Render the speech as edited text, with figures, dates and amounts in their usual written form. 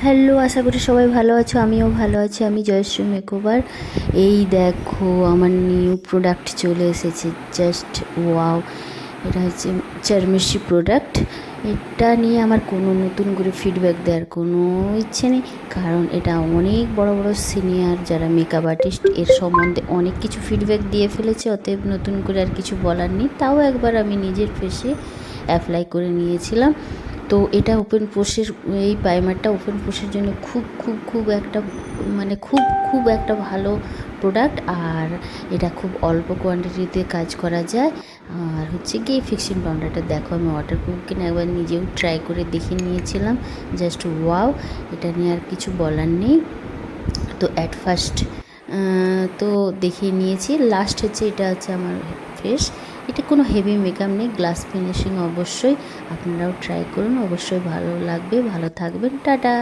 Hello, আশা করি সবাই ভালো আছো। আমিও ভালো আছি। আমি জয়শ্রী মেকওভার। এই দেখো আমার নিউ প্রোডাক্ট চলে এসেছে, জাস্ট ওয়াও। এটা হচ্ছে চারমেশি প্রোডাক্ট। এটা নিয়ে আমার কোনো নতুন করে ফিডব্যাক দেওয়ার কোনো ইচ্ছে নেই, কারণ এটা অনেক বড় বড় সিনিয়র যারা মেকআপ আর্টিস্ট এর সম্বন্ধে অনেক কিছু ফিডব্যাক দিয়ে ফেলেছে, অতএব নতুন করে আর কিছু বলার নেই। তাও একবার আমি নিজের ফেসে অ্যাপ্লাই করে নিয়েছিলাম। তো এটা ওপেন পোর্সের, এই প্রাইমারটা ওপেন পোর্সের জন্য খুব একটা খুব একটা ভালো প্রোডাক্ট। আর এটা খুব অল্প কোয়ান্টিটিতে কাজ করা যায়। আর হচ্ছে গিয়ে ফিক্সিং পাউডারটা দেখো, আমি ওয়াটারপ্রুফ কিনা একবার নিজেও ট্রাই করে দেখে নিয়েছিলাম, জাস্ট ওয়াও। এটা নিয়ে আর কিছু বলার নেই। তো অ্যাট ফার্স্ট তো দেখিয়ে নিয়েছি। লাস্ট হচ্ছে এটা হচ্ছে আমার ফেস। এটা কোনো হেভি মেকআপ নেই, গ্লাস ফিনিশিং। অবশ্যই আপনারাও ট্রাই করুন, অবশ্যই ভালো লাগবে। ভালো থাকবেন, টাটা।